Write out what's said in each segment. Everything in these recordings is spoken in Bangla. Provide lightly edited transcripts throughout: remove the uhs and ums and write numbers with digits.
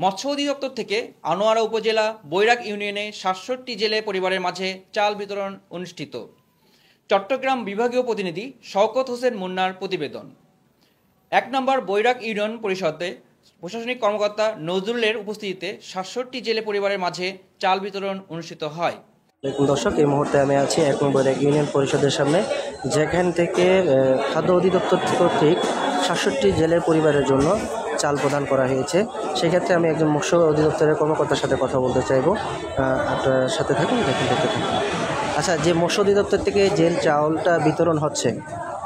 মৎস্য অধিদপ্তর থেকে আনোয়ারা উপজেলা বৈরাগ ইউনিয়নে ৬৭টি জেলে পরিবারের মাঝে চাল বিতরণ অনুষ্ঠিত। চট্টগ্রাম বিভাগীয় প্রতিনিধি শওকত হোসেন মুন্নার প্রতিবেদন। ১ নম্বর বৈরাগ ইউনিয়ন পরিষদে প্রশাসনিক কর্মকর্তা নজরুলের উপস্থিতিতে ৬৭টি জেলে পরিবারের মাঝে চাল বিতরণ অনুষ্ঠিত হয়। দর্শক, এই মুহূর্তে আমি আছি ১ নম্বর বৈরাগ ইউনিয়ন পরিষদের সামনে, যেখান থেকে খাদ্য অধিদপ্তর কর্তৃক ৬৭টি জেলের পরিবারের জন্য চাল প্রদান করা হয়েছে। সেক্ষেত্রে আমি একজন মৎস্য অধিদপ্তরের কর্মকর্তার সাথে কথা বলতে চাইব। আপনার সাথে থাকুন, দেখতে থাকুন। আচ্ছা, যে মৎস্য অধিদপ্তর থেকে জেল চাউলটা বিতরণ হচ্ছে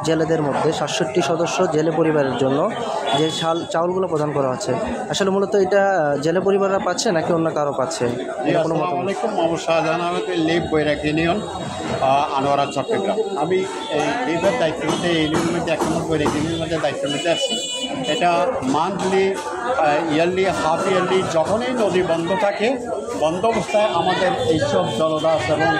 জেলেদের মধ্যে ৬৭টি সদস্য জেলে পরিবারের জন্য যে চাউলগুলো প্রদান করা হচ্ছে, আসলে মূলত এটা জেলে পরিবাররা পাচ্ছে নাকি অন্য কারো পাচ্ছে? আসসালামু আলাইকুম, মোহাম্মদ শাহজাহান আহমেদ, লিভ বৈরাগ ইউনিয়ন, আনোয়ারা, চট্টগ্রাম। আমি এই লিভের দায়িত্ব নিতে এই ইউনিয়নের মধ্যে ১ নম্বর বৈরাগ ইউনিয়নের মধ্যে দায়িত্ব নিতে আসছি। এটা মান্থলি, ইয়ারলি, হাফ ইয়ারলি, যখনই নদী বন্ধ থাকে, বন্ধ অবস্থায় আমাদের এইসব জলদাস এবং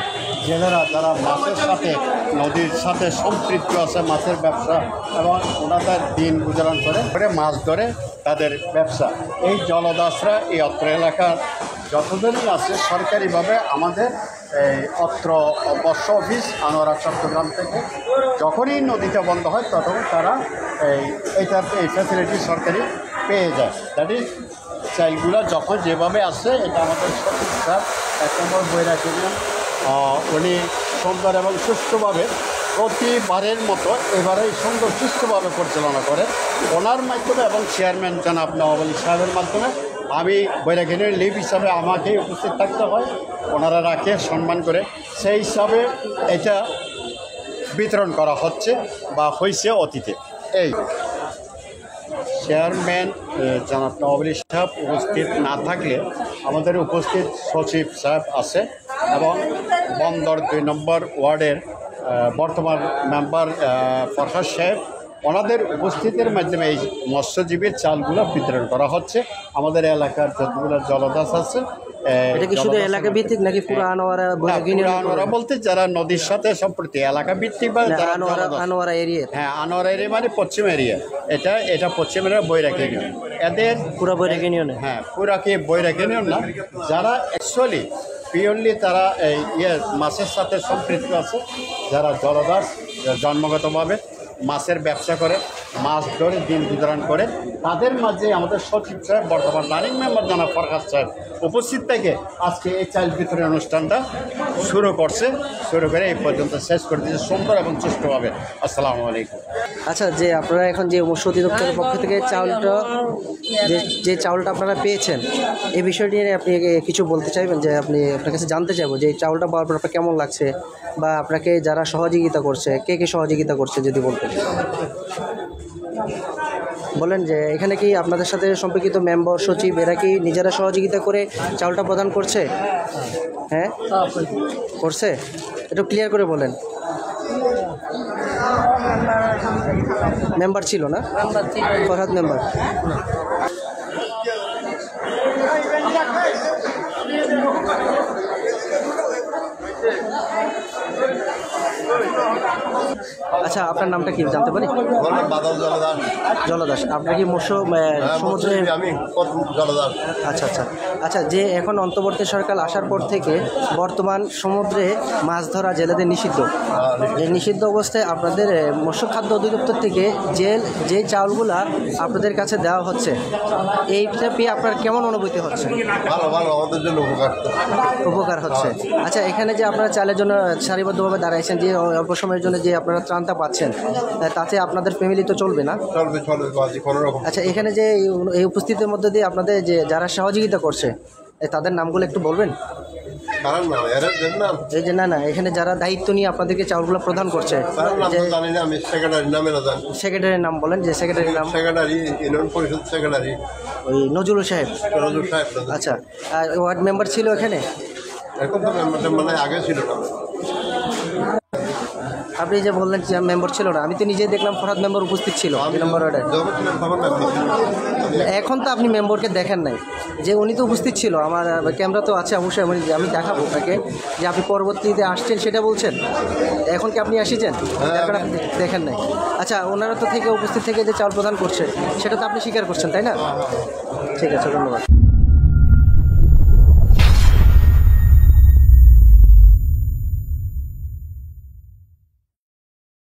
জেলেরা যারা মাছের সাথে, নদীর সাথে সম্পৃক্ত আছে, মাছের ব্যবসা এবং ওনাদের দিন গুজারণ করে মাছ ধরে তাদের ব্যবসা, এই জলদাসরা এই অত্র এলাকার যতজনই আছে সরকারিভাবে আমাদের এই অত্র মৎস্য অফিস আনোয়ারা চট্টগ্রাম থেকে যখনই নদীটা বন্ধ হয় তখন তারা এই ফ্যাসিলিটি সরকারি পেয়ে যায়। দ্যাট ইজ চাইলগুলো যখন যেভাবে আসে, এটা আমাদের সঠিক স্যার ১ নম্বর বৈরাগ ইউনিয়ন, উনি সুন্দর এবং সুষ্ঠুভাবে প্রতিবারের মতো এবারেই সুন্দর সুষ্ঠুভাবে পরিচালনা করে ওনার মাধ্যমে এবং চেয়ারম্যান জনাব নওয়াব আলী সাহেবের মাধ্যমে। আমি বৈরাগ ইউনিয়নের লিভ হিসাবে আমাকেই উপস্থিত থাকতে হয়, ওনারা রাখে সম্মান করে, সেই হিসাবে এটা বিতরণ করা হচ্ছে বা হয়েছে অতীতে। এই চেয়ারম্যান জনাব নওয়াব আলী সাহেব উপস্থিত না থাকলে আমাদের উপস্থিত সচিব সাহেব আছে এবং বন্দর ২ নম্বর ওয়ার্ডের বর্তমান মেম্বার ফরহাদ সাহেব, ওনাদের উপস্থিতির মাধ্যমে এই মৎস্যজীবীর চালগুলো বিতরণ করা হচ্ছে। আমাদের এলাকার যতগুলো জলদাস আছে, এটা কি শুধু এলাকা ভিত্তিক নাকি পুরো আনোয়ারা বৈরাগ ইউনিয়ন? আনোয়ারা বলতে যারা নদীর সাথে সম্পৃক্ত এলাকা ভিত্তিক বা আনোয়ারা এরিয়া। হ্যাঁ, আনোয়ারা এরিয়া মানে পশ্চিম এরিয়া, এটা পশ্চিম এরিয়া বৈরাগ ইউনিয়ন। এদের পুরো বৈরাগ ইউনিয়নে, হ্যাঁ, পুরা কি বৈরাগ ইউনিয়ন না, যারা অ্যাকচুয়ালি পিওরলি তারা এই মাছের সাথে সম্পৃক্ত আছে, যারা জলদাস জন্মগতভাবে মাছের ব্যবসা করে, মাছ ধরে দিন গুজারণ করে, তাদের মাঝে আমাদের সচিব সাহেব, বর্তমান রানিং মেম্বার জনাব ফরহাদ সাহেব উপস্থিত থেকে আজকে এই চাল বিতরণ অনুষ্ঠানটা শুরু করে এই পর্যন্ত শেষ করে দিয়েছে সুন্দর এবং সুষ্ঠুভাবে। আসসালামু আলাইকুম। আচ্ছা, যে আপনারা এখন যে মৎস্য অধিদপ্তরের পক্ষ থেকে যে চাউলটা আপনারা পেয়েছেন, এই বিষয়টি নিয়ে আপনি কিছু বলতে চাইবেন? যে আপনার কাছে জানতে চাইবো যে এই চাউলটা পাওয়ার পর আপনার কেমন লাগছে, বা আপনাকে যারা সহযোগিতা করছে, কে সহযোগিতা করছে যদি বলতেন বলেন। যে এখানে কি আপনাদের সাথে সম্পর্কিত মেম্বার, সচিব, এরা কি নিজেরা সহযোগিতা করে চাউলটা প্রদান করছে? হ্যাঁ, করছে, একটু ক্লিয়ার করে বলেন। মেম্বার ছিল না, ফরহাদ মেম্বার। আচ্ছা, আপনার নামটা কি জানতে পারি? জলদাস। আপনার কি মৎস্য সমুদ্রে? জলদাস। আচ্ছা আচ্ছা আচ্ছা, যে এখন অন্তর্বর্তী সরকার আসার পর থেকে বর্তমান সমুদ্রে মাছ ধরা জেলেদের নিষিদ্ধ, এই নিষিদ্ধ অবস্থায় আপনাদের মৎস্য খাদ্য অধিদপ্তর থেকে যে চাউলগুলা আপনাদের কাছে দেওয়া হচ্ছে, এইটা পেয়ে আপনার কেমন অনুভূতি হচ্ছে? ভালো, আমাদের জন্য উপকার হচ্ছে। আচ্ছা, এখানে যে আপনারা চালের জন্য সারিবদ্ধভাবে দাঁড়াইছেন, যে অল্প সময়ের জন্য যে আপনারা ত্রাণটা পাচ্ছেন, তাতে আপনাদের ফ্যামিলি তো চলবে না? চলবে। আচ্ছা, এখানে যে এই উপস্থিতির মধ্যে দিয়ে আপনাদের যে যারা সহযোগিতা করছে তাদের নামগুলো একটু বলবেন? এই যে না, এখানে যারা দায়িত্ব নিয়ে আপনাদেরকে চাউলগুলো প্রদান করছে, সেক্রেটারির নাম বলেন। যে সেক্রেটারির নাম? ইউনিয়ন পরিষদ সেক্রেটারি ওই নজরুল সাহেব। আচ্ছা, আর ওয়ার্ড মেম্বার ছিল এখানে? এখন তো মেম্বার আগে ছিল না। আপনি যে বললেন যে মেম্বার ছিল না, আমি তো নিজেই দেখলাম ফরহাদ মেম্বার উপস্থিত ছিল ২ নম্বর ওয়ার্ডে। এখন তো আপনি মেম্বারকে দেখেন নাই, যে উনি তো উপস্থিত ছিল। আমার ক্যামেরা তো আছে অবশ্যই, আমি দেখাবো আপনাকে যে আপনি পরবর্তীতে আসছেন সেটা বলছেন। এখন কি আপনি আসিছেন? তারপরে আপনি দেখেন নাই। আচ্ছা, ওনারা তো থেকে উপস্থিত থেকে যে চাউল প্রদান করছে সেটা তো আপনি স্বীকার করছেন, তাই না? ঠিক আছে, ধন্যবাদ।